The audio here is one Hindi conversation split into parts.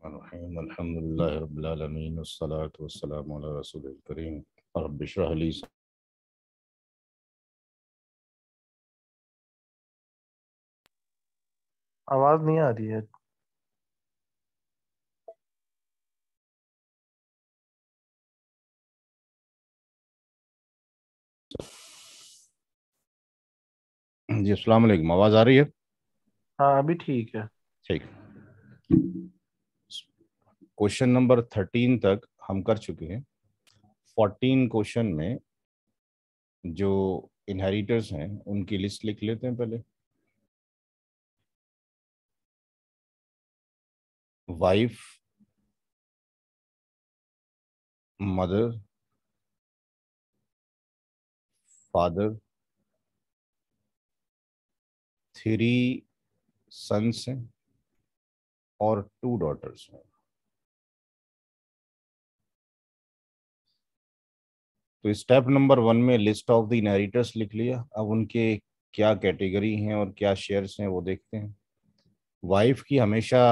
अर्रहमानिर्रहीम अल्हम्दुलिल्लाहि रब्बिल आलमीन वस्सलातु वस्सलामु अला रसूलिल करीम रब्बि इश्रह ली। आवाज नहीं आ रही है। जी अस्सलाम वालेकुम, आवाज़ आ रही है? हाँ, अभी ठीक है। ठीक। क्वेश्चन नंबर 13 तक हम कर चुके हैं। 14 क्वेश्चन में जो इनहेरिटर्स हैं उनकी लिस्ट लिख लेते हैं पहले। वाइफ, मदर, फादर, 3 सन्स हैं और 2 डॉटर्स हैं। तो स्टेप नंबर 1 में लिस्ट ऑफ द इनहेरिटर्स लिख लिया। अब उनके क्या कैटेगरी हैं और क्या शेयर्स हैं वो देखते हैं। वाइफ की हमेशा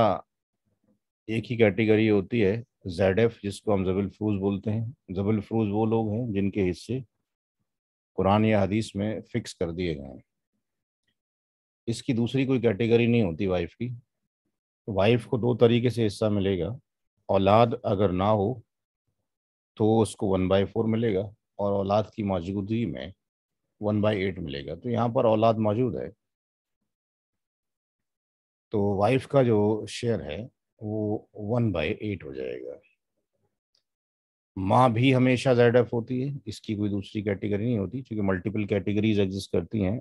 एक ही कैटेगरी होती है, ZF, जिसको हम जबल फ्रूज बोलते हैं। जबल फ्रूज वो लोग हैं जिनके हिस्से कुरान या हदीस में फिक्स कर दिए गए हैं। इसकी दूसरी कोई कैटेगरी नहीं होती वाइफ की। तो वाइफ को 2 तरीके से हिस्सा मिलेगा। औलाद अगर ना हो तो उसको 1/4 मिलेगा, और औलाद की मौजूदगी में 1/8 मिलेगा। तो यहाँ पर औलाद मौजूद है, तो वाइफ का जो शेयर है वो 1/8 हो जाएगा। माँ भी हमेशा ZF होती है, इसकी कोई दूसरी कैटेगरी नहीं होती, क्योंकि मल्टीपल कैटेगरीज एग्जिस्ट करती हैं।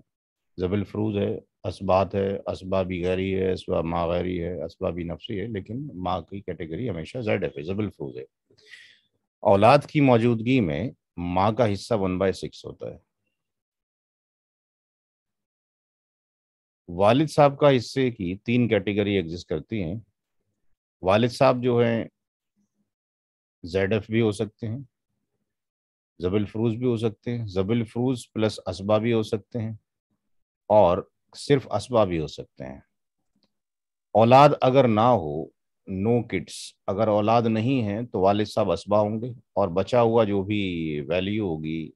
जबल फ्रूज है, असबात है, असबाबी गैरी है, असबाब माँ गैरी है, असबाबी नफसी है, लेकिन माँ की कैटेगरी हमेशा ZF है, जबल फ्रूज है। औलाद की मौजूदगी में माँ का हिस्सा 1/6 होता है। वालिद साहब का हिस्से की 3 कैटेगरी एग्जिस्ट करती हैं। वालिद साहब जो हैं ZF भी हो सकते हैं, जबल फ्रूज भी हो सकते हैं, जबल फ्रूज प्लस असबा भी हो सकते हैं, और सिर्फ असबा भी हो सकते हैं। औलाद अगर ना हो, नो किड्स, अगर औलाद नहीं है तो वालिद साहब असबा होंगे, और बचा हुआ जो भी वैल्यू होगी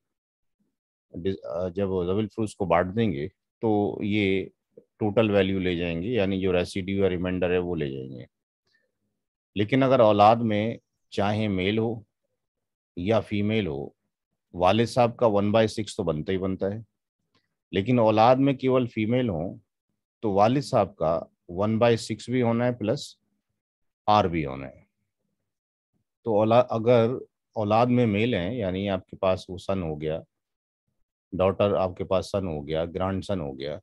जब जबल फ्रूज को बांट देंगे तो ये टोटल वैल्यू ले जाएंगे, यानी जो रेसिड्यू या रिमाइंडर है वो ले जाएंगे। लेकिन अगर औलाद में चाहे मेल हो या फीमेल हो, वालिद साहब का 1/6 तो बनता ही बनता है। लेकिन औलाद में केवल फीमेल हो तो वालिद साहब का 1/6 भी होना है, प्लस R भी होना है। तो औलाद अगर औलाद में मेल हैं, यानी आपके पास वो सन हो गया, डॉटर आपके पास सन हो गया, ग्रैंड सन हो गया,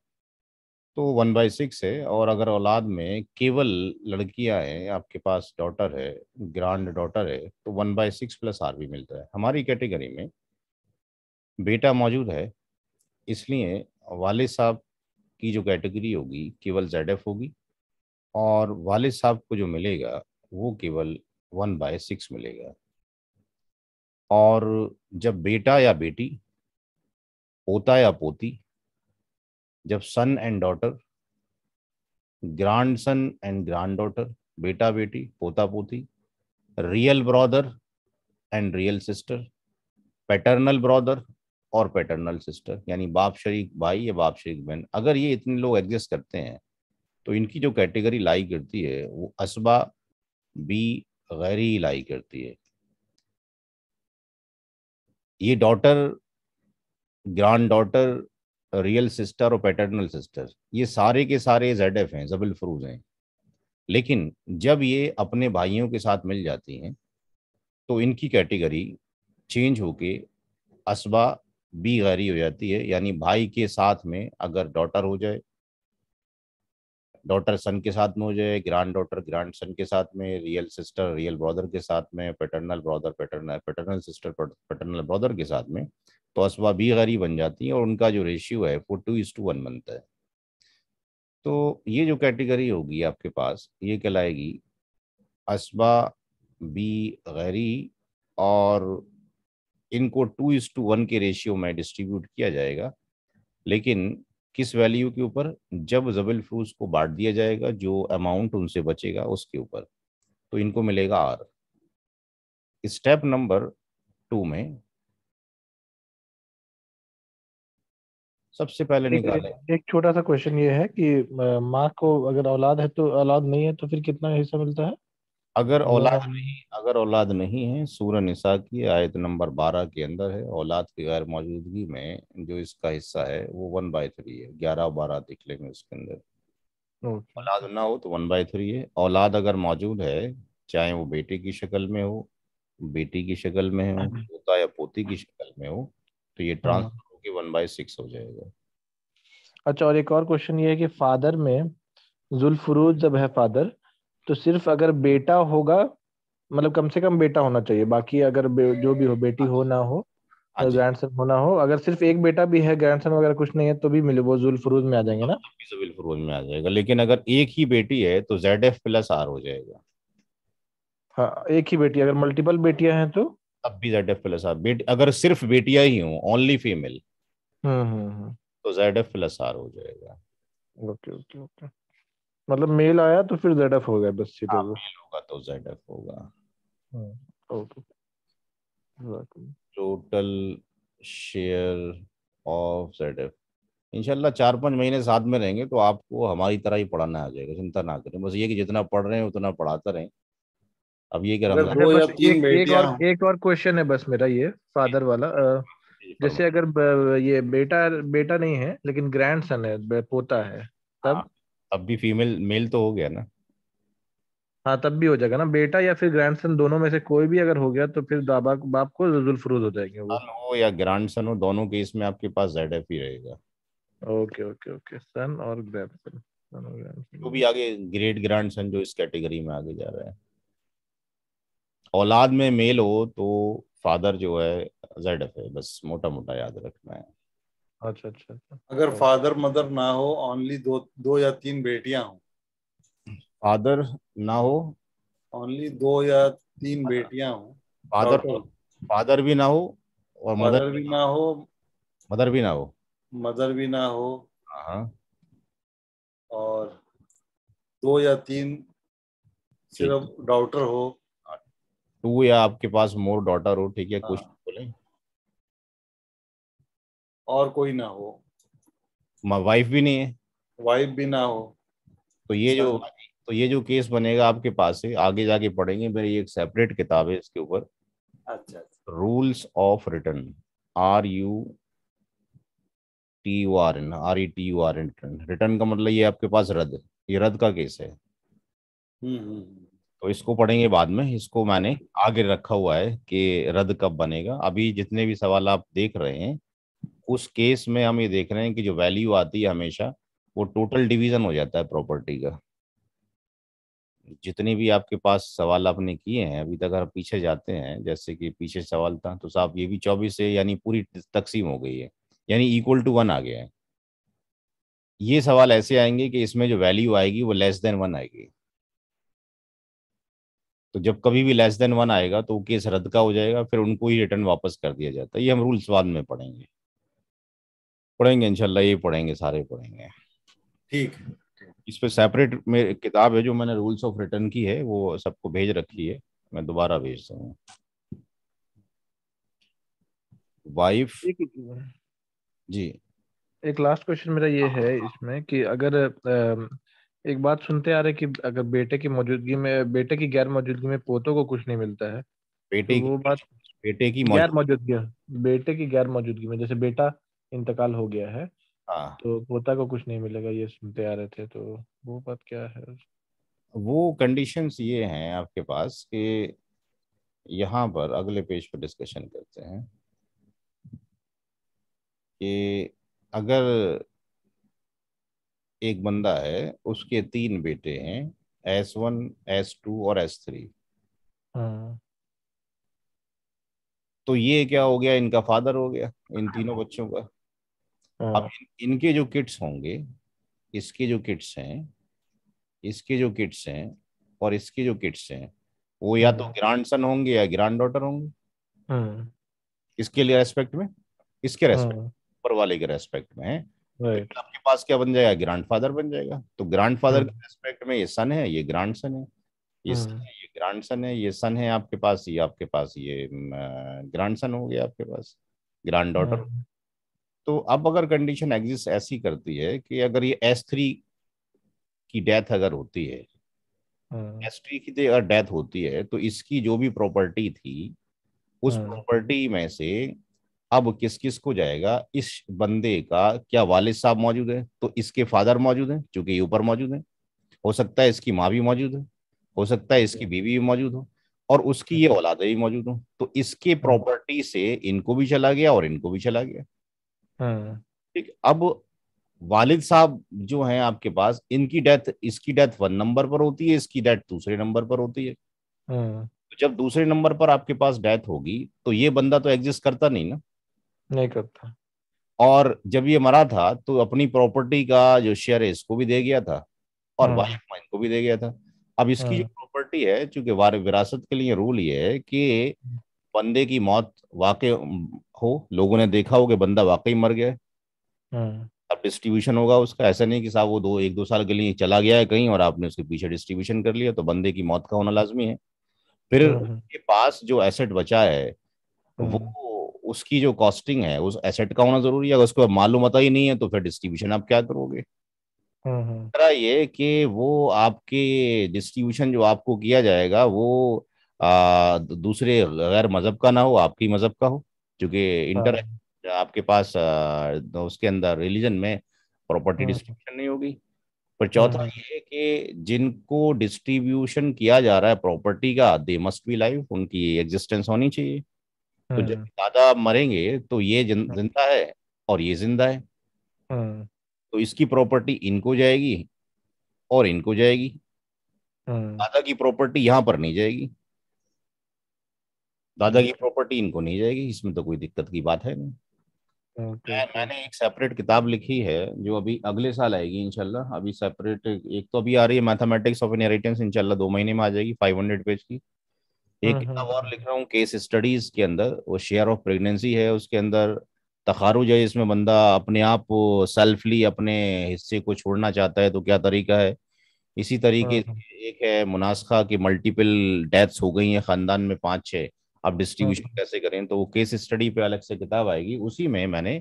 तो 1/6 है। और अगर औलाद में केवल लड़कियां हैं, आपके पास डॉटर है, ग्रैंड डॉटर है, तो 1/6 प्लस R भी मिलता है। हमारी कैटेगरी में बेटा मौजूद है, इसलिए वालिद साहब की जो कैटेगरी होगी केवल ZF होगी, और वालिद साहब को जो मिलेगा वो केवल 1/6 मिलेगा। और जब बेटा या बेटी, पोता या पोती, जब son and daughter, grandson and granddaughter, बेटा बेटी, पोता पोती, real brother and real sister, paternal brother और पैटर्नल सिस्टर, यानी बाप शरीक भाई या बाप शरीक बहन, अगर ये इतने लोग एग्जिस्ट करते हैं तो इनकी जो कैटेगरी लाई करती है वो असबा बी गैरी लाई करती है। ये daughter, grand daughter, real sister और पैटर्नल सिस्टर, ये सारे के सारे ZF हैं, जबल फ्रूज हैं। लेकिन जब ये अपने भाइयों के साथ मिल जाती हैं तो इनकी कैटेगरी चेंज होके असबा बी गैरी हो जाती है, यानी भाई के साथ में अगर डॉटर हो जाए, डॉटर सन के साथ में हो जाए, ग्रैंड डॉटर ग्रैंड सन के साथ में, रियल सिस्टर रियल ब्रदर के साथ में, paternal brother paternal paternal sister paternal brother के साथ में, तो असबा बी गैरी बन जाती है, और उनका जो रेशियो है वो 2:1 बनता है। तो ये जो कैटेगरी होगी आपके पास, ये कहलाएगी असबा बी गैरी, और इनको 2:1 के रेशियो में डिस्ट्रीब्यूट किया जाएगा। लेकिन किस वैल्यू के ऊपर? जब जबल फ्रूज को बांट दिया जाएगा, जो अमाउंट उनसे बचेगा उसके ऊपर। तो इनको मिलेगा आर। स्टेप नंबर 2 में सबसे पहले एक निकालें। एक छोटा सा क्वेश्चन ये है कि माँ को अगर औलाद है तो औलाद नहीं है तो फिर कितना हिस्सा मिलता है? अगर नॉन औलाद औलाद। नहीं, अगर औलाद नहीं है, सूरह निसा की आयत नंबर 12 के अंदर है, औलाद की गैर मौजूदगी में जो इसका हिस्सा है वो 1/3 है। 11 और 12 देख लेंगे उसके अंदर। ओके। औलाद ना हो तो 1/3 है। औलाद अगर मौजूद है, चाहे वो बेटे की शक्ल में हो, बेटी की शक्ल में हो, पोता या पोती की शक्ल में हो, तो ये हाँ। ट्रांसफर होकर 1/6 हो जाएगा। अच्छा, और एक और क्वेश्चन ये है कि फादर में जुल्फुरूज जब है फादर, तो सिर्फ अगर बेटा होगा, मतलब कम से कम बेटा होना चाहिए, बाकी अगर जो भी हो, बेटी हाँ हो जी। ना हो, हाँ जी। ग्रैंडसन होना हो, अगर सिर्फ एक बेटा भी है, ग्रैंडसन वगैरह कुछ नहीं है, तो भी मिले वो जुल्फुरूज में आ जाएंगे ना? तब भी सिविल फरोज में आ जाएगा, लेकिन अगर एक ही बेटी है तो ZF+R हो जाएगा। हाँ, एक ही बेटी, अगर मल्टीपल बेटियां हैं तो? तब भी ZF+R। बेटी अगर सिर्फ बेटियां ही हों, ओनली फीमेल, हम्म। तो ZF+R हो जाएगा। Okay okay okay. मतलब मेल आया तो फिर जेडएफ हो गया बस सीधे हाँ, वो। मेल होगा तो ZF होगा। Okay. Total share of ZF। इंशाल्लाह 4-5 महीने साथ में रहेंगे तो आपको हमारी तरह ही पढ़ाना आ जाएगा, चिंता ना करें। बस ये कि जितना पढ़ रहे हैं उतना पढ़ाते रहें। अब ये कि अगर रमजान अच्छा, दो या बस तीन एक बेटियां हों। एक और क्वेश्चन है बस मेरा, ये फादर वाला। जैसे फरमाइए। अगर ये बेटा बेटा नहीं है लेकिन ग्रैंडसन है, पोता है, हाँ, तब? अब भी फीमेल मेल तो हो गया ना। हाँ, तब भी हो जाएगा ना? बेटा या फिर ग्रैंडसन दोनों में से कोई भी अगर हो गया तो फिर दादा बाप को जुल्फुरूज हो जाएंगे वो। सन हो या ग्रैंडसन हो, दोनों केस में आपके पास ZF ही रहेगा। ओके ओके ओके, सन और ग्रैंडसन, सन और जो भी ग्रैंडसन। आगे ग्रेट ग्रैंडसन जो इस कैटेगरी में आगे जा रहा है, औलाद में मेल हो तो फादर जो है ZF है, बस मोटा मोटा याद रखना है। अच्छा अच्छा अच्छा। अगर ओके। फादर मदर ना हो, ओनली दो दो या तीन बेटियां हों। फादर ना हो, ओनली दो या तीन बेटियां हों। Father daughter. फादर भी ना हो और फादर भी ना हो, मदर भी ना हो। मदर भी ना हो, हाँ, और दो या तीन ठीक। सिर्फ डॉटर हो। 2 या आपके पास मोर डॉटर हो, ठीक है, कुछ हाँ, बोले। और कोई ना हो, वाइफ भी नहीं है। वाइफ भी ना हो। तो ये जो सन। तो ये जो केस बनेगा आपके पास से आगे जाके पढ़ेंगे, मेरी एक सेपरेट किताब है इसके ऊपर, अच्छा अच्छा। Rules of return. RUTURN return का मतलब ये आपके पास रद्द, ये रद्द का केस है। हम्म। तो इसको पढ़ेंगे बाद में। इसको मैंने आगे रखा हुआ है कि रद्द कब बनेगा। अभी जितने भी सवाल आप देख रहे हैं, उस केस में हम ये देख रहे हैं कि जो वैल्यू आती है हमेशा, वो टोटल डिवीजन हो जाता है प्रॉपर्टी का। जितने भी आपके पास सवाल आपने किए हैं अभी तक, अगर पीछे जाते हैं, जैसे कि पीछे सवाल था तो साहब ये भी 24 से यानी पूरी तकसीम हो गई है, यानी इक्वल टू 1 आ गया है। ये सवाल ऐसे आएंगे कि इसमें जो वैल्यू आएगी वो लेस देन 1 आएगी। तो जब कभी भी लेस देन 1 आएगा तो वो केस रद्द का हो जाएगा, फिर उनको ही रिटर्न वापस कर दिया जाता है। ये हम रूल्स बाद में पढ़ेंगे, पढ़ेंगे इंशाल्लाह, ये पढ़ेंगे, सारे पढ़ेंगे। ठीक है। इस पे सेपरेट में किताब है जो मैंने रूल्स ऑफ रिटर्न की है, वो सबको भेज रखी है, मैं दोबारा भेजता हूँ। वाइफ। एक जी। एक लास्ट क्वेश्चन मेरा ये है इसमें कि अगर एक बात सुनते आ रहे कि अगर बेटे की गैर मौजूदगी में पोतों को कुछ नहीं मिलता है, तो बेटे की वो बात? बेटे की गैर मौजूद। मौजूदगी, बेटे की गैर मौजूदगी में, जैसे बेटा इंतकाल हो गया है हाँ, तो पोता को कुछ नहीं मिलेगा, ये सुनते आ रहे थे, तो वो बात क्या है? वो कंडीशंस ये हैं आपके पास कि यहाँ पर अगले पेज पर डिस्कशन करते हैं कि अगर एक बंदा है, उसके 3 बेटे हैं, S1, S2 और S3, हाँ तो ये क्या हो गया, इनका फादर हो गया, इन तीनों बच्चों का। अब हाँ। इनके जो किड्स होंगे, इसके जो किड्स हैं, इसके जो किड्स हैं और इसके जो किड्स हैं, वो या तो हम्म ग्रांडसन होंगे या ग्रैंड डॉटर होंगे। हम्म इसके लिए रेस्पेक्ट में, इसके रेस्पेक्ट, हम्म। ऊपर वाले के रेस्पेक्ट में है, तो राइट। ये आपके पास क्या बन जाएगा, ग्रैंडफादर बन जाएगा। तो ग्रैंडफादर के हम्म रेस्पेक्ट में ये सन है, ये ग्रैंड सन है, ये सन हम्म है, ये ग्रैंडसन है, ये सन है आपके पास, ये आपके पास ये ग्रैंडसन हो गया आपके पास, ग्रैंड डॉटर। हम्म, तो अब अगर कंडीशन एग्जिस्ट ऐसी करती है कि अगर ये S3 की डेथ अगर होती है, हम्म, S3 की अगर डेथ होती है, तो इसकी जो भी प्रॉपर्टी थी उस हम्म, प्रॉपर्टी में से अब किस किस को जाएगा, इस बंदे का क्या वालिद साहब मौजूद है तो इसके फादर मौजूद है, क्योंकि ये ऊपर मौजूद है, हो सकता है इसकी माँ भी मौजूद है, हो सकता है इसकी बीवी भी मौजूद हो, और उसकी ये औलादे भी मौजूद हो, तो इसके हम्म, प्रॉपर्टी से इनको भी चला गया और इनको भी चला गया। हम्म, ठीक, अब वालिद साहब जो हैं आपके पास, इनकी डेथ, इसकी डेथ 1 नंबर पर होती है, इसकी डेथ दूसरे नंबर पर होती है। हम्म, तो जब दूसरे नंबर पर आपके पास डेथ होगी तो ये बंदा तो एग्जिस्ट करता नहीं ना। नहीं करता। और जब ये मरा था तो अपनी प्रॉपर्टी का जो शेयर है इसको भी दे गया था, और हम्म, वाइफ माइन को भी दे गया था। अब इसकी जो हम्म, प्रॉपर्टी है, चूंकि वार विरासत के लिए रूल ये है कि बंदे की मौत वाकई हो, लोगों ने देखा हो कि बंदा वाकई मर गया है, हम्म, अब डिस्ट्रीब्यूशन होगा उसका। ऐसा नहीं कि साहब वो 1-2 साल के लिए चला गया है कहीं और आपने उसके पीछे डिस्ट्रीब्यूशन कर लिया, तो बंदे की मौत का होना लाजमी है। फिर हम्म, उसके पास जो एसेट बचा है वो, हम्म, उसकी जो कॉस्टिंग है उस एसेट का होना जरूरी है। अगर उसको मालूम ही नहीं है तो फिर डिस्ट्रीब्यूशन आप क्या करोगे। हम्म, दूसरा ये कि वो आपके डिस्ट्रीब्यूशन जो आपको किया जाएगा वो दूसरे गैर मजहब का ना हो, आपकी मजहब का हो, क्योंकि इंटर हाँ, आपके पास उसके अंदर रिलीजन में प्रॉपर्टी हम्म, डिस्ट्रीब्यूशन नहीं होगी। पर चौथा हम्म, ये कि जिनको डिस्ट्रीब्यूशन किया जा रहा है प्रॉपर्टी का, दे मस्ट बी लाइव, उनकी एग्जिस्टेंस होनी चाहिए। तो जब हम्म, दादा मरेंगे तो ये जिंदा है और ये जिंदा है, हम्म, तो इसकी प्रॉपर्टी इनको जाएगी और इनको जाएगी, हम्म, दादा की प्रॉपर्टी यहाँ पर नहीं जाएगी, दादा की ओके, प्रॉपर्टी इनको नहीं जाएगी, इसमें तो कोई दिक्कत की बात है नहीं। ओके, ओके, मैंने एक सेपरेट किताब लिखी है जो अभी अगले साल आएगी इंशाल्लाह। अभी सेपरेट एक तो अभी आ रही है मैथमेटिक्स ऑफ इनहेरिटेंस, इंशाल्लाह 2 महीने में आ जाएगी, 500 पेज की। एक किताब और लिख रहा हूँ केस स्टडीज के अंदर, वो शेयर ऑफ प्रेगनेंसी है, उसके अंदर तखारुज है, इसमें बंदा अपने आप सेल्फली अपने हिस्से को छोड़ना चाहता है तो क्या तरीका है। इसी तरीके हम्म, से एक है मुनासखा की, मल्टीपल डेथ्स हो गई हैं खानदान में 5-6, अब डिस्ट्रीब्यूशन हम्म, कैसे करें, तो वो केस स्टडी पे अलग से किताब आएगी। उसी में मैंने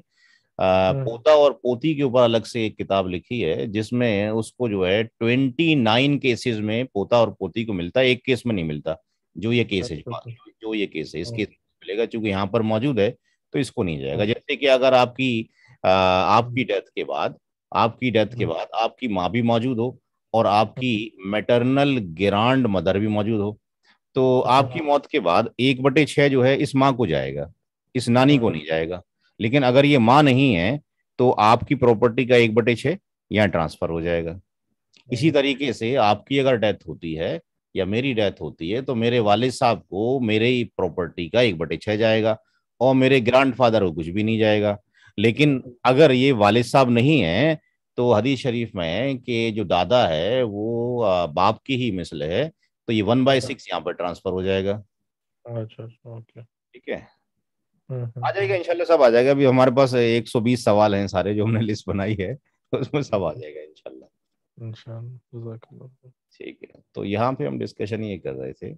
हम्म, पोता और पोती के ऊपर अलग से एक किताब लिखी है, जिसमें उसको जो है 29 केसेस में पोता और पोती को मिलता है, एक केस में नहीं मिलता। जो ये केस है, अच्छा, अच्छा, जो ये केस है, इस केस हम्म, में मिलेगा, क्योंकि यहाँ पर मौजूद है तो इसको नहीं जाएगा। हम्म, जैसे कि अगर आपकी हम्म, डेथ के बाद, आपकी डेथ के हम्म, बाद आपकी माँ भी मौजूद हो और आपकी मैटरनल ग्रांड मदर भी मौजूद हो, तो हम्म, आपकी मौत के बाद 1/6 जो है इस माँ को जाएगा, इस नानी को हम्म, नहीं जाएगा। लेकिन अगर ये माँ नहीं है तो आपकी प्रॉपर्टी का 1/6 यहाँ ट्रांसफर हो जाएगा। इसी हम्म, तरीके से आपकी अगर डेथ होती है या मेरी डेथ होती है तो मेरे वालिद साहब को मेरे ही प्रॉपर्टी का 1/6 जाएगा, और मेरे ग्रैंडफादर को कुछ भी नहीं जाएगा। लेकिन अगर ये वालिद साहब नहीं है तो हदीस शरीफ में है कि जो दादा है वो बाप की ही मिसल है, तो ये 1/6 यहाँ पर ट्रांसफर हो जाएगा। अच्छा, अच्छा, ओके, ठीक है, हम्म, आ जाएगा इंशाल्लाह, सब आ जाएगा। अभी हमारे पास 120 सवाल हैं सारे जो हमने लिस्ट बनाई है, तो उसमें सब आ जाएगा इंशाल्लाह। इंशाल्लाह, जज़ाकल्लाह। ठीक है, तो यहाँ पे हम डिस्कशन ये कर रहे थे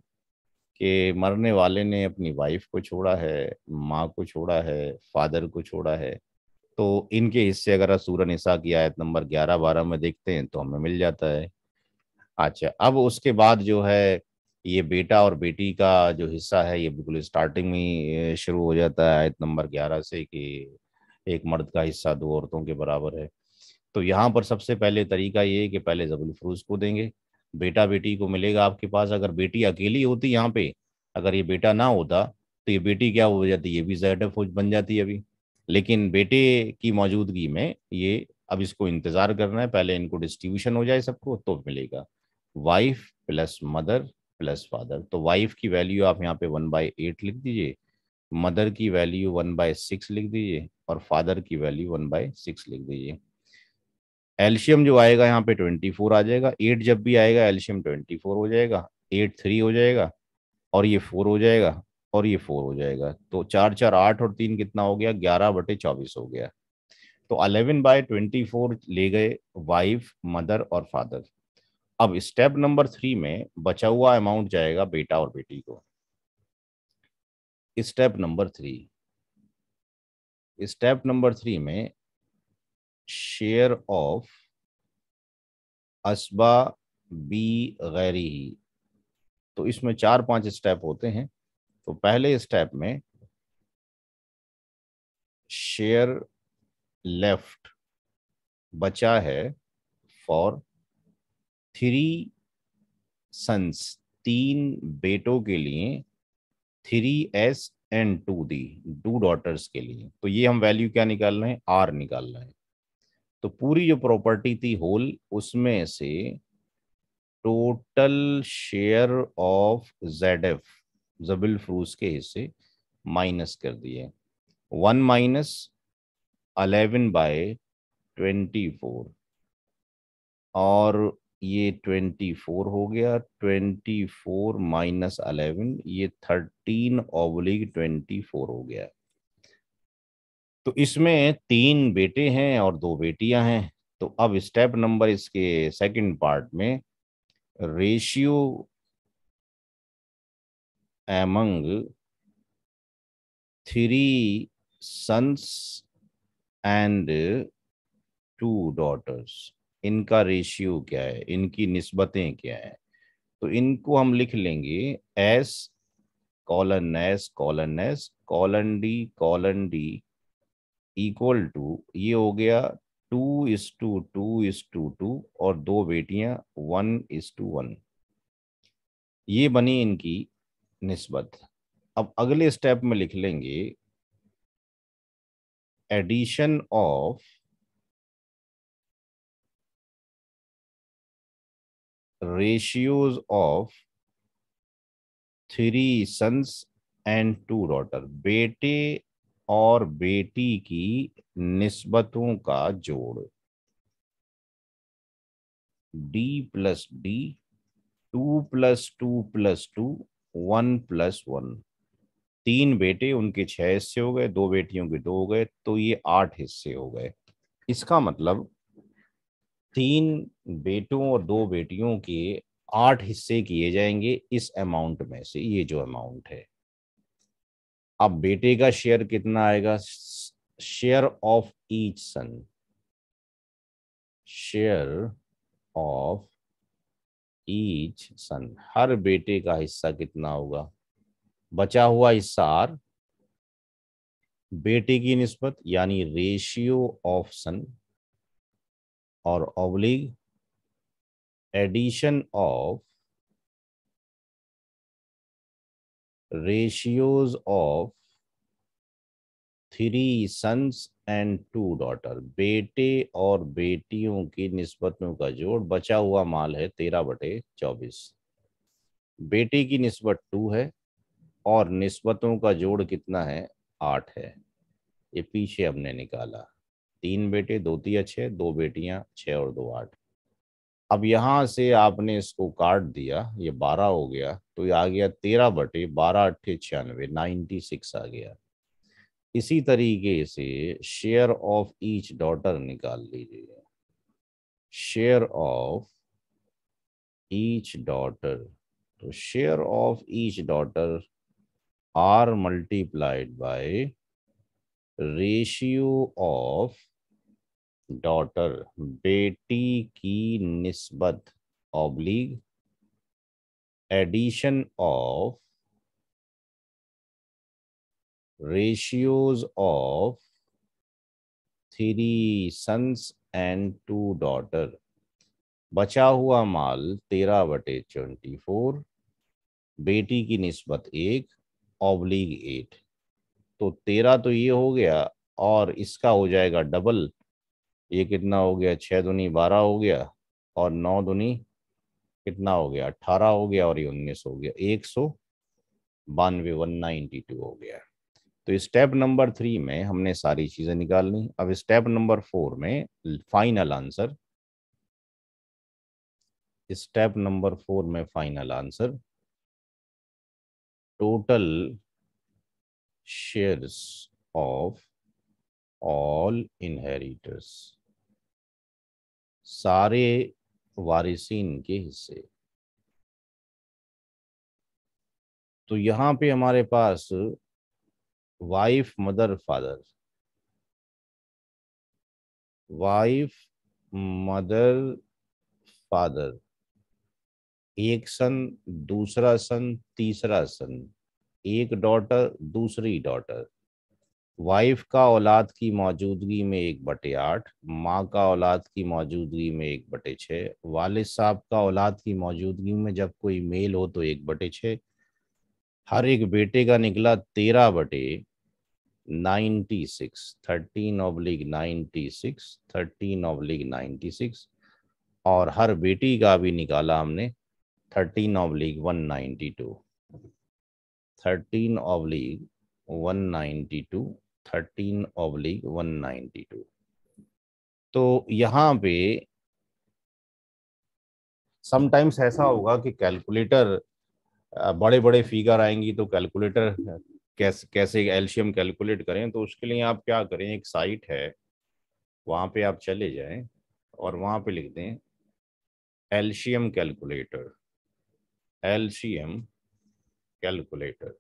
कि मरने वाले ने अपनी वाइफ को छोड़ा है, माँ को छोड़ा है, फादर को छोड़ा है, तो इनके हिस्से अगर सूरह निसा की आयत नंबर 11-12 में देखते हैं तो हमें मिल जाता है। अच्छा, अब उसके बाद जो है ये बेटा और बेटी का जो हिस्सा है ये बिल्कुल स्टार्टिंग में ही शुरू हो जाता है आयत नंबर 11 से, कि एक मर्द का हिस्सा 2 औरतों के बराबर है। तो यहाँ पर सबसे पहले तरीका ये है कि पहले ज़बुल फरूज को देंगे, बेटा बेटी को मिलेगा आपके पास। अगर बेटी अकेली होती यहाँ पे, अगर ये बेटा ना होता तो ये बेटी क्या हो जाती, ये भी ज़ैड फौज बन जाती अभी। लेकिन बेटे की मौजूदगी में ये, अब इसको इंतज़ार करना है, पहले इनको डिस्ट्रीब्यूशन हो जाए सबको तो मिलेगा। Wife plus mother plus father, तो वाइफ की वैल्यू आप यहाँ पे 1/8 लिख दीजिए, मदर की वैल्यू 1/6 लिख दीजिए, और फादर की वैल्यू 1/6 लिख दीजिए। एल्शियम जो आएगा यहाँ पे 24 आ जाएगा, 8 जब भी आएगा एल्शियम 24 हो जाएगा, 8 3 हो जाएगा, और ये 4 हो जाएगा, और ये 4 हो जाएगा, तो 4 4 8 और 3 कितना हो गया, 11/24 हो गया। तो 11/24 ले गए वाइफ, मदर और फादर। अब स्टेप नंबर 3 में बचा हुआ अमाउंट जाएगा बेटा और बेटी को। स्टेप नंबर 3 में शेयर ऑफ असबा बी गैरी ही। तो इसमें 4-5 स्टेप होते हैं। तो पहले स्टेप में शेयर लेफ्ट बचा है फॉर 3 सन्स, 3 बेटों के लिए, 3s एंड 2 डॉटर्स के लिए। तो ये हम वैल्यू क्या निकाल रहे हैं, आर निकाल रहे हैं। तो पूरी जो प्रॉपर्टी थी होल, उसमें से टोटल शेयर ऑफ ZF जबिल फ्रूज के हिस्से माइनस कर दिए। 1 माइनस 11/24 और ये 24 हो गया। 24 माइनस 11 ये 13/24 हो गया। तो इसमें 3 बेटे हैं और 2 बेटियां हैं। तो अब स्टेप नंबर इसके सेकंड पार्ट में ratio among 3 sons and 2 daughters, इनका रेशियो क्या है, इनकी निस्बतें क्या है। तो इनको हम लिख लेंगे S colon S colon S colon D equal to, ये हो गया 2:2:2 और 2 बेटियां 1:1। ये बनी इनकी निस्बत। अब अगले स्टेप में लिख लेंगे addition of ratios of 3 sons and 2 daughter, बेटे और बेटी की निस्बतों का जोड़। D + D 2 + 2 + 2 1 + 1। 3 बेटे, उनके 6 हिस्से हो गए, 2 बेटियों के 2 हो गए, तो ये 8 हिस्से हो गए। इसका मतलब 3 बेटों और 2 बेटियों के 8 हिस्से किए जाएंगे इस अमाउंट में से, ये जो अमाउंट है। अब बेटे का शेयर कितना आएगा, share of each son, share of each son, हर बेटे का हिस्सा कितना होगा, बचा हुआ हिस्सा आर, बेटे की निस्बत यानी रेशियो ऑफ सन, और ऑब्लिग addition of ratios of 3 sons and 2 daughter, बेटे और बेटियों की निस्बतों का जोड़। बचा हुआ माल है 13/24। बेटे की निस्बत 2 है और निस्बतों का जोड़ कितना है, 8 है। ये पीछे हमने निकाला, 3 बेटे 2 तिया 6, 2 बेटियां 6 और 2 8। अब यहां से आपने इसको काट दिया, ये 12 हो गया, तो ये आ गया 13/12 × 8 = 96, 96 आ गया। इसी तरीके से शेयर ऑफ ईच डॉटर निकाल लीजिए, शेयर ऑफ ईच डॉटर। तो share of each daughter are multiplied by ratio of daughter, बेटी की निस्बत oblique addition of ratios of 3 sons and 2 daughter। बचा हुआ माल 13/24, बेटी की निस्बत 1 ऑब्लिग 8। तो 13 तो ये हो गया और इसका हो जाएगा डबल, ये कितना हो गया, 6 दूनी 12 हो गया और 9 दूनी कितना हो गया, 18 हो गया और ये 19 हो गया, 192 192 हो गया। तो स्टेप नंबर 3 में हमने सारी चीजें निकाल ली। अब स्टेप नंबर 4 में फाइनल आंसर, स्टेप नंबर 4 में final answer, total shares of all inheritors, सारे वारिसीन के हिस्से। तो यहाँ पे हमारे पास wife mother father, wife mother father, एक सन, दूसरा सन, तीसरा सन, एक डॉटर, दूसरी डॉटर। वाइफ का औलाद की मौजूदगी में 1/8, माँ का औलाद की मौजूदगी में 1/6, वालिद साहब का औलाद की मौजूदगी में जब कोई मेल हो तो 1/6। हर एक बेटे का निकला 13/96, 13/96, 13/96। और हर बेटी का भी निकाला हमने 13/192, 13/192, 13/192। तो यहाँ पे समटाइम्स ऐसा होगा कि कैलकुलेटर, बड़े बड़े फिगर आएंगी तो कैलकुलेटर कैसे कैसे एलसीएम कैलकुलेट करें। तो उसके लिए आप क्या करें, एक साइट है वहाँ पे आप चले जाएं और वहाँ पे लिख दें LCM calculator, LCM calculator.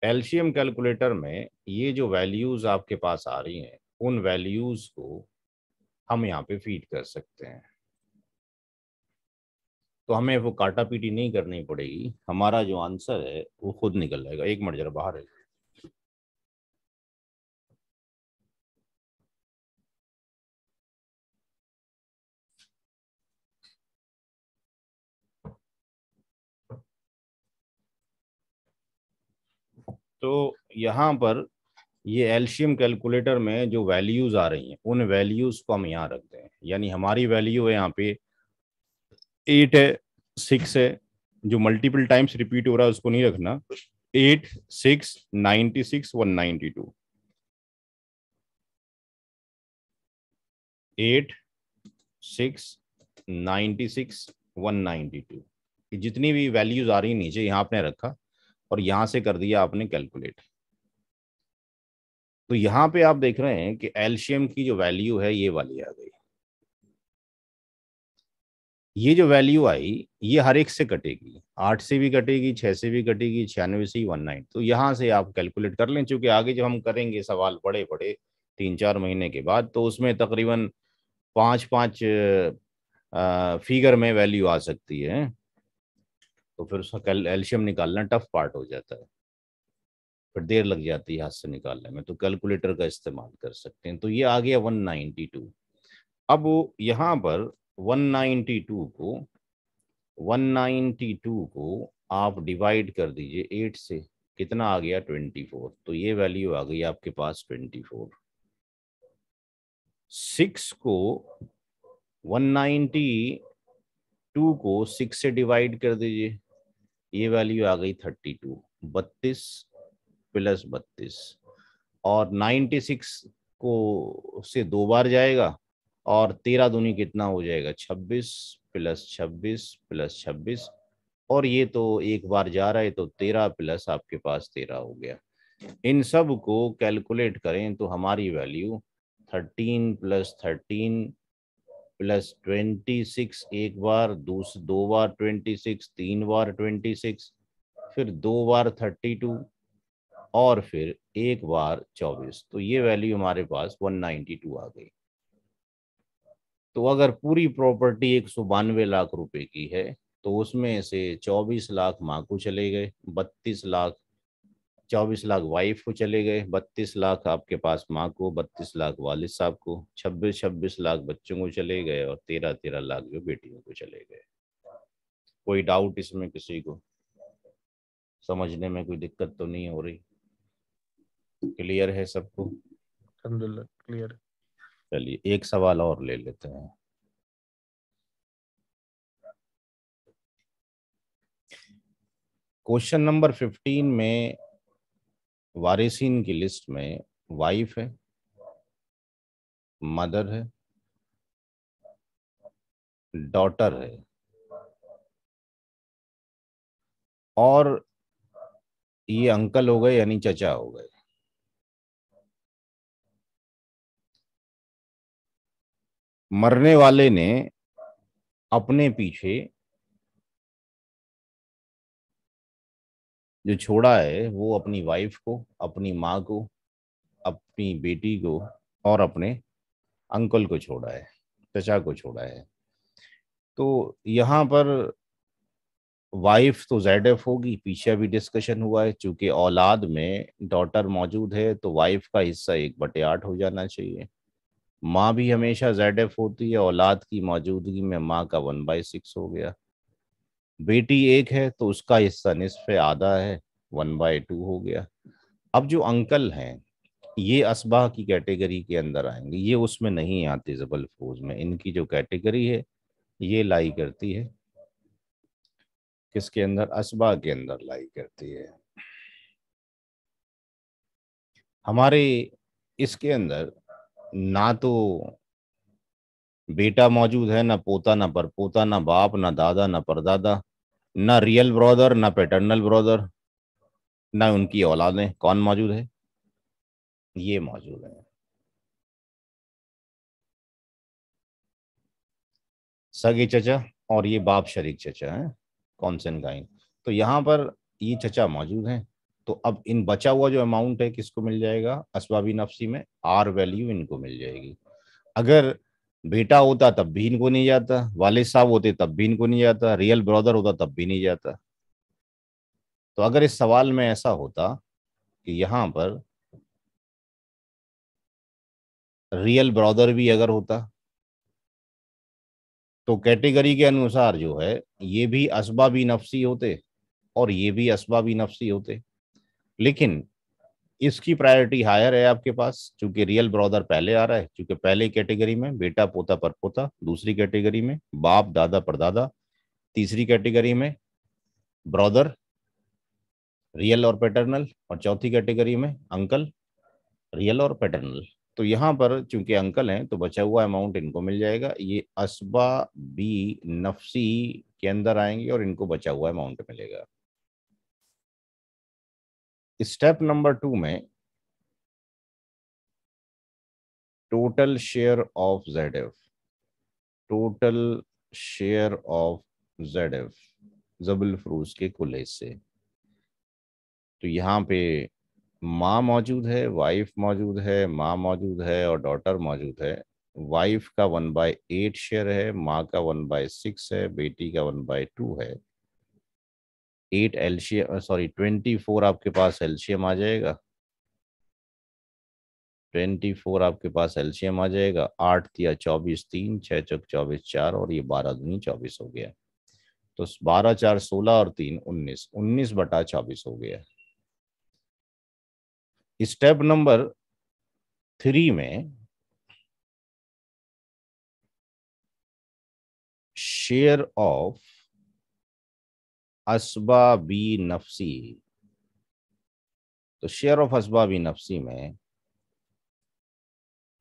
LCM calculator में ये जो वैल्यूज आपके पास आ रही हैं उन वैल्यूज को हम यहाँ पे फीड कर सकते हैं। तो हमें वो काटा पीटी नहीं करनी पड़ेगी, हमारा जो आंसर है वो खुद निकल जाएगा। एक मिनट जरा बाहर है। तो यहाँ पर ये एलसीएम कैलकुलेटर में जो वैल्यूज आ रही हैं उन वैल्यूज को हम यहाँ रखते हैं। यानी हमारी वैल्यू है यहाँ पे 8 है, 6 है, जो मल्टीपल टाइम्स रिपीट हो रहा है उसको नहीं रखना। 8, 6, 96, 192, 8, 6, 96, 192, ये जितनी भी वैल्यूज आ रही नीचे यहाँ आपने रखा और यहाँ से कर दिया आपने कैलकुलेट। तो यहाँ पे आप देख रहे हैं कि एलसीएम की जो वैल्यू है ये वाली आ गई। ये जो वैल्यू आई ये हर एक से कटेगी, 8 से भी कटेगी, 6 से भी कटेगी, 96 से 19। तो यहाँ से आप कैलकुलेट कर लें, क्योंकि आगे जब हम करेंगे सवाल बड़े बड़े 3-4 महीने के बाद तो उसमें तकरीबन 5-5 फिगर में वैल्यू आ सकती है। तो फिर उसका एलसीएम निकालना टफ पार्ट हो जाता है, फिर देर लग जाती है हाथ से निकालने में। तो कैलकुलेटर का इस्तेमाल कर सकते हैं। तो ये आ गया 192। अब यहाँ पर 192 को 192 को आप डिवाइड कर दीजिए 8 से, कितना आ गया 24। तो ये वैल्यू आ गई आपके पास 24। 6 को 192 को 6 से डिवाइड कर दीजिए, ये वैल्यू आ गई 32, 32 प्लस 32। और 96 को से 2 बार जाएगा और 13 दूनी कितना हो जाएगा 26 प्लस 26 प्लस 26। और ये तो एक बार जा रहा है तो 13 प्लस आपके पास 13 हो गया। इन सब को कैलकुलेट करें तो हमारी वैल्यू 13 प्लस 13 प्लस 26, एक बार, 2 बार 26, 3 बार 26, फिर 2 बार 32 और फिर एक बार 24। तो ये वैल्यू हमारे पास 192 आ गई। तो अगर पूरी प्रॉपर्टी 192 लाख रुपए की है तो उसमें से 24 लाख माँ को चले गए, 32 लाख, 24 लाख वाइफ को चले गए, 32 लाख आपके पास माँ को, 32 लाख वालिद साहब को, 26 लाख बच्चों को चले गए और 13 लाख जो बेटियों को चले गए। कोई डाउट इसमें किसी को? समझने में कोई दिक्कत तो नहीं हो रही? क्लियर है सबको? अल्हम्दुलिल्लाह क्लियर। चलिए एक सवाल और ले लेते हैं। क्वेश्चन नंबर 15 में वारिसीन की लिस्ट में वाइफ है, मदर है, डॉटर है और ये अंकल हो गए यानी चचा हो गए। मरने वाले ने अपने पीछे जो छोड़ा है वो अपनी वाइफ को, अपनी माँ को, अपनी बेटी को और अपने अंकल को छोड़ा है, चचा को छोड़ा है। तो यहाँ पर वाइफ तो ZF होगी, पीछे अभी डिस्कशन हुआ है, चूंकि औलाद में डॉटर मौजूद है तो वाइफ का हिस्सा 1/8 हो जाना चाहिए। माँ भी हमेशा ZF होती है, औलाद की मौजूदगी में माँ का 1/6 हो गया। बेटी एक है तो उसका हिस्सा निस्फ आधा है, 1/2 हो गया। अब जो अंकल हैं ये असबाह की कैटेगरी के अंदर आएंगे, ये उसमें नहीं आते जबल फरोज में। इनकी जो कैटेगरी है ये लाई करती है किसके अंदर, असबाह के अंदर लाई करती है। हमारे इसके अंदर ना तो बेटा मौजूद है, ना पोता, ना परपोता, ना बाप, ना दादा, ना परदादा, ना रियल ब्रदर, ना पैटर्नल ब्रदर, ना उनकी औलादें। कौन मौजूद है? ये मौजूद है, सगे चचा और ये बाप शरीक चचा है, कॉन्सेंगाइन। तो यहाँ पर ये चचा मौजूद हैं। तो अब इन बचा हुआ जो अमाउंट है किसको मिल जाएगा? असबाबी नफसी में आर वैल्यू इनको मिल जाएगी। अगर बेटा होता तब भी इनको नहीं जाता, वालिद साहब होते तब भी इनको नहीं जाता, रियल ब्रदर होता तब भी नहीं जाता। तो अगर इस सवाल में ऐसा होता कि यहाँ पर रियल ब्रदर भी अगर होता तो कैटेगरी के अनुसार जो है ये भी असबाबी नफसी होते और ये भी असबाबी नफसी होते। लेकिन इसकी प्रायोरिटी हायर है आपके पास, क्योंकि रियल ब्रदर पहले आ रहा है, क्योंकि पहले कैटेगरी में बेटा पोता परपोता, दूसरी कैटेगरी में बाप दादा परदादा, तीसरी कैटेगरी में ब्रदर रियल और पैटर्नल, और चौथी कैटेगरी में अंकल रियल और पैटर्नल। तो यहाँ पर चूंकि अंकल हैं तो बचा हुआ अमाउंट इनको मिल जाएगा। ये असबा बी नफसी के अंदर आएंगे और इनको बचा हुआ अमाउंट मिलेगा। स्टेप नंबर 2 में total share of ZF, total share of ZF जबल फरूज के कुल हिस्से। तो यहाँ पे माँ मौजूद है, वाइफ मौजूद है, माँ मौजूद है और डॉटर मौजूद है। वाइफ का 1/8 शेयर है, माँ का 1/6 है, बेटी का 1/2 है। 8 एलशियम, सॉरी 24 आपके पास एलशियम आ जाएगा। 24 आपके पास एलशियम आ जाएगा। 8 तिया 24, 3 6 चौक 24, 4 और ये 12 दूनी 24 हो गया। तो 12 4 16 और 3 19, 19/24 हो गया। स्टेप नंबर 3 में शेयर ऑफ असबाबी नफसी। तो शेयर ऑफ असबाबी नफसी में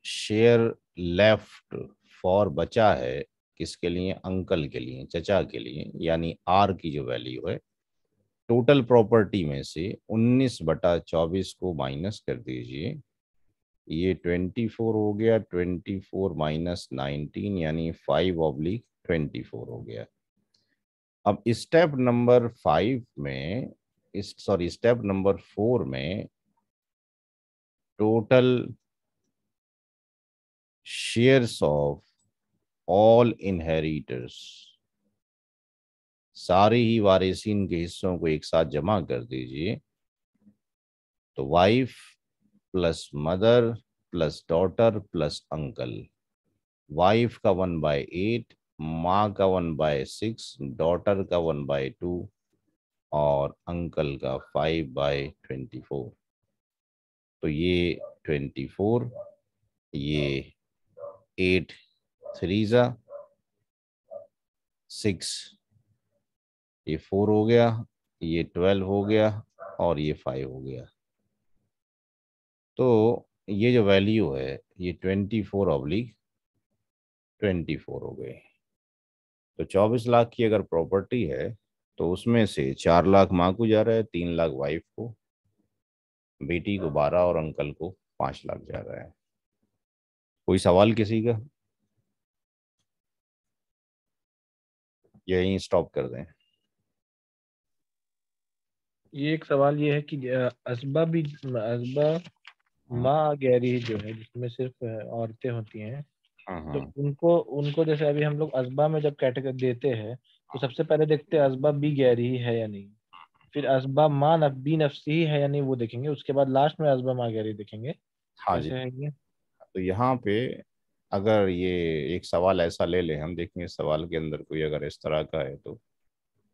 शेयर लेफ्ट फॉर बचा है किसके लिए? अंकल के लिए, चचा के लिए, यानी आर की जो वैल्यू है टोटल प्रॉपर्टी में से 19/24 को माइनस कर दीजिए। ये 24 हो गया, 24 माइनस 19 यानी 5/24 हो गया। अब स्टेप नंबर 5 में स्टेप नंबर 4 में total shares of all inheritors, सारे ही वारिसीन के हिस्सों को एक साथ जमा कर दीजिए। तो wife plus mother plus daughter plus uncle. Wife का 1/8, माँ का 1/6, डॉटर का 1/2 और अंकल का 5/24। तो ये 24, ये 8 3 जा 6, ये 4 हो गया, ये 12 हो गया और ये 5 हो गया। तो ये जो वैल्यू है ये 24/24 हो गई। तो 24 लाख की अगर प्रॉपर्टी है तो उसमें से 4 लाख माँ को जा रहा है, 3 लाख वाइफ को, बेटी को 12 और अंकल को 5 लाख जा रहा है। कोई सवाल किसी का? यहीं स्टॉप कर दें। ये एक सवाल ये है कि असबा माँ गैरी जो है जिसमें सिर्फ औरतें होती हैं, तो हाँ उनको उनको जैसे अभी हम लोग असबा में जब कैटेगरी देते हैं तो सबसे पहले देखते हैं असबा बी गैरी ही है या नहीं, फिर असबा माँ बी नफ्सी ही है या नहीं वो देखेंगे, उसके बाद लास्ट में असबा माँ गैरी देखेंगे। हाँ जी। कैसे है ये? तो यहाँ पे अगर ये एक सवाल ऐसा ले लें, हम देखेंगे सवाल के अंदर कोई अगर इस तरह का है, तो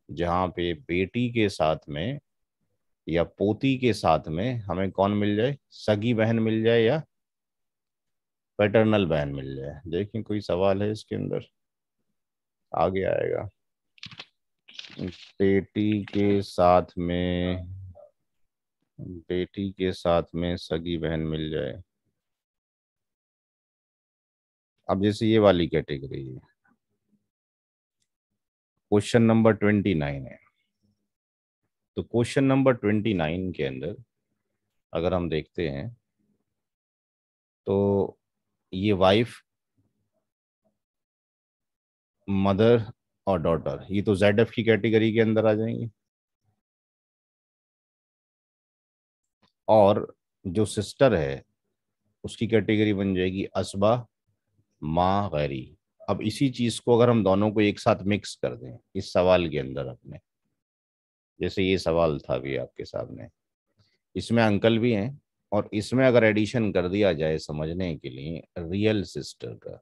जहाँ पे बेटी के साथ में या पोती के साथ में हमें कौन मिल जाए, सगी बहन मिल जाए या पैटर्नल बहन मिल जाए। देखिए कोई सवाल है इसके अंदर, आगे आएगा। बेटी के साथ में, बेटी के साथ में सगी बहन मिल जाए। अब जैसे ये वाली कैटेगरी है, क्वेश्चन नंबर 29 है। तो क्वेश्चन नंबर 29 के अंदर अगर हम देखते हैं तो ये वाइफ, मदर और डॉटर, ये तो ZF की कैटेगरी के अंदर आ जाएंगे। और जो सिस्टर है उसकी कैटेगरी बन जाएगी असबा माँ गैरी। अब इसी चीज को अगर हम दोनों को एक साथ मिक्स कर दें इस सवाल के अंदर अपने, जैसे ये सवाल था अभी आपके सामने, इसमें अंकल भी हैं और इसमें अगर एडिशन कर दिया जाए समझने के लिए रियल सिस्टर का,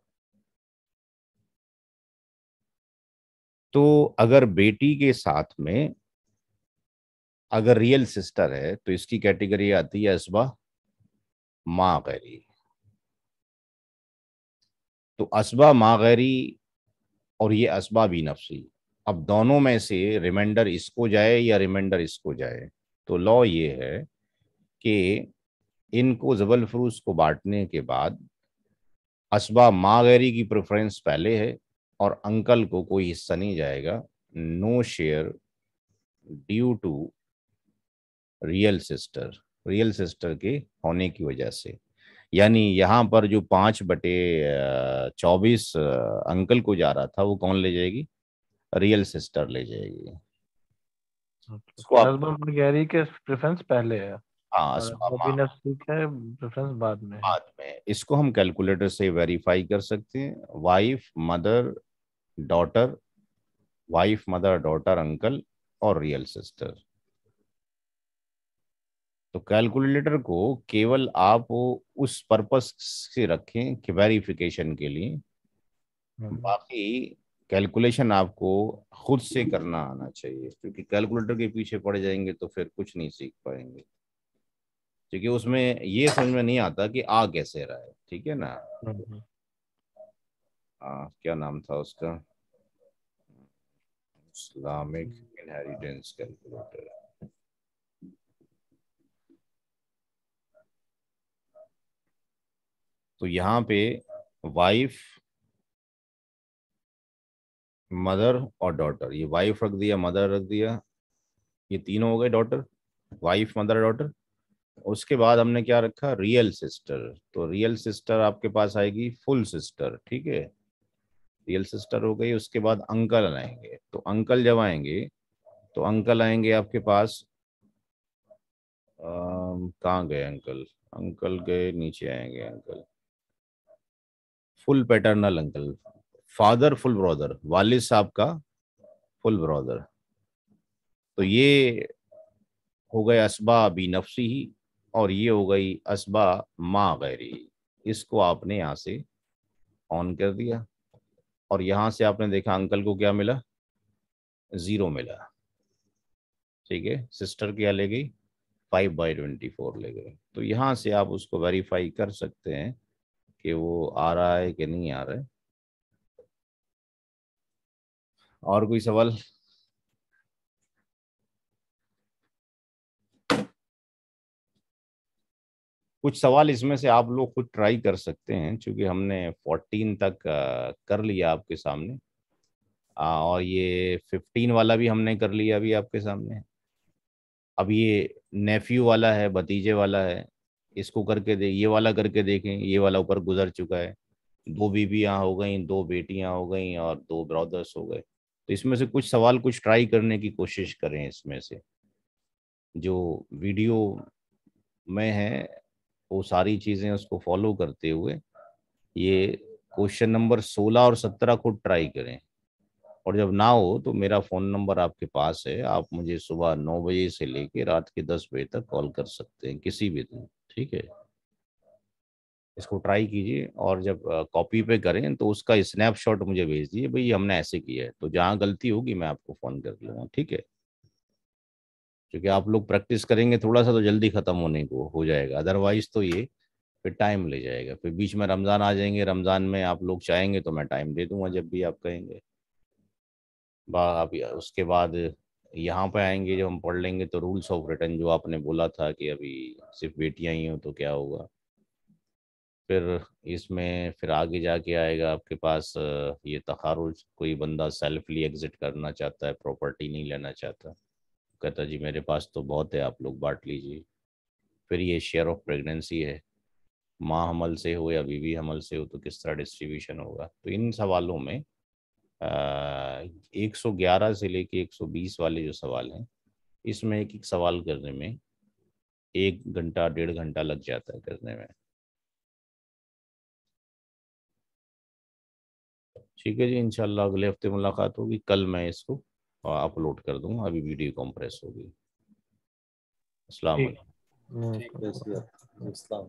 तो अगर बेटी के साथ में अगर रियल सिस्टर है तो इसकी कैटेगरी आती है असबा माँ गैरी। तो असबा माँ गैरी और ये असबा भी नफसी, अब दोनों में से रिमाइंडर इसको जाए या रिमाइंडर इसको जाए। तो लॉ ये है कि इनको जबल फरूज को बांटने के बाद असबा माँ गैरी की प्रेफरेंस पहले है और अंकल को कोई हिस्सा नहीं जाएगा, no share due to real sister के होने की वजह से। यानी यहाँ पर जो 5/24 अंकल को जा रहा था वो कौन ले जाएगी, रियल सिस्टर ले जाएगी। इसको आप, असबा माँ गैरी के प्रेफरेंस पहले है हाँ और असबा असबा बी माँ नफ्सी का प्रेफरेंस बाद में है। बाद में, इसको हम कैलकुलेटर से वेरीफाई कर सकते हैं। Wife mother daughter, wife mother daughter uncle और रियल सिस्टर। तो कैलकुलेटर को केवल आप उस पर्पस से रखें कि वेरिफिकेशन के लिए, हम्म। बाकी कैलकुलेशन आपको खुद से करना आना चाहिए, क्योंकि कैलकुलेटर के पीछे पड़ जाएंगे तो फिर कुछ नहीं सीख पाएंगे, क्योंकि उसमें ये समझ में नहीं आता कि आ कैसे रहा है। ठीक है ना। हम्म। क्या नाम था उसका, इस्लामिक इनहेरिटेंस कैलकुलेटर। तो यहाँ पे वाइफ मदर और डॉटर, ये वाइफ रख दिया, मदर रख दिया, ये तीनों हो गए डॉटर, वाइफ मदर डॉटर। उसके बाद हमने क्या रखा, रियल सिस्टर। तो रियल सिस्टर आपके पास आएगी फुल सिस्टर, ठीक है, रियल सिस्टर हो गई। उसके बाद अंकल आएंगे, तो अंकल जब आएंगे तो अंकल आएंगे आपके पास, कहाँ गए अंकल, अंकल गए नीचे आएंगे uncle, full paternal uncle, father full brother, वालिद साहब का फुल ब्रदर। तो ये हो गए असबा बी नफसी ही, और ये हो गई असबा माँ गैरी। इसको आपने यहाँ से ऑन कर दिया और यहाँ से आपने देखा अंकल को क्या मिला, 0 मिला। ठीक है, सिस्टर क्या ले गई, 5/24 ले गए। तो यहाँ से आप उसको वेरीफाई कर सकते हैं कि वो आ रहा है कि नहीं आ रहा है। और कोई सवाल। कुछ सवाल इसमें से आप लोग खुद ट्राई कर सकते हैं, क्योंकि हमने 14 तक कर लिया आपके सामने, और ये 15 वाला भी हमने कर लिया अभी आपके सामने। अब ये नेफ्यू वाला है, भतीजे वाला है, इसको करके दे, ये वाला करके देखें, ये वाला ऊपर गुजर चुका है। 2 बीबियां हो गई, 2 बेटियां हो गई और 2 ब्रदर्स हो गए। तो इसमें से कुछ सवाल कुछ ट्राई करने की कोशिश करें, इसमें से जो वीडियो में है वो सारी चीज़ें उसको फॉलो करते हुए ये क्वेश्चन नंबर 16 और 17 खुद ट्राई करें। और जब ना हो तो मेरा फ़ोन नंबर आपके पास है, आप मुझे सुबह 9 बजे से लेके रात के 10 बजे तक कॉल कर सकते हैं किसी भी दिन, ठीक है। इसको ट्राई कीजिए और जब कॉपी पे करें तो उसका स्नैपशॉट मुझे भेज दीजिए, भाई हमने ऐसे किया है, तो जहाँ गलती होगी मैं आपको फ़ोन कर लूँगा, ठीक है। क्योंकि आप लोग प्रैक्टिस करेंगे थोड़ा सा तो जल्दी ख़त्म होने को हो जाएगा, अदरवाइज तो ये फिर टाइम ले जाएगा। फिर बीच में रमज़ान आ जाएंगे, रमज़ान में आप लोग चाहेंगे तो मैं टाइम दे दूंगा जब भी आप कहेंगे। आप उसके बाद यहाँ पे आएंगे, जब हम पढ़ लेंगे तो रूल्स ऑफ रिटर्न जो आपने बोला था कि अभी सिर्फ बेटियां ही हो तो क्या होगा, फिर इसमें फिर आगे जाके आएगा आपके पास ये तखारुज, कोई बंदा सेल्फली एग्जिट करना चाहता है, प्रॉपर्टी नहीं लेना चाहता, कहता जी मेरे पास तो बहुत है, आप लोग बांट लीजिए। फिर ये शेयर ऑफ प्रेगनेंसी है, माँ हमल से हो या बीवी हमल से हो तो किस तरह डिस्ट्रीब्यूशन होगा। तो इन सवालों में 111 से लेके 120 वाले जो सवाल हैं, इसमें एक एक सवाल करने में 1 घंटा 1.5 घंटा लग जाता है करने में। ठीक है जी, इंशाल्लाह अगले हफ्ते मुलाकात होगी। कल मैं इसको अपलोड कर दूंगा, अभी वीडियो कॉम्प्रेस होगी। अस्सलाम ठीक। वालेकुम। ठीक है, अस्सलाम।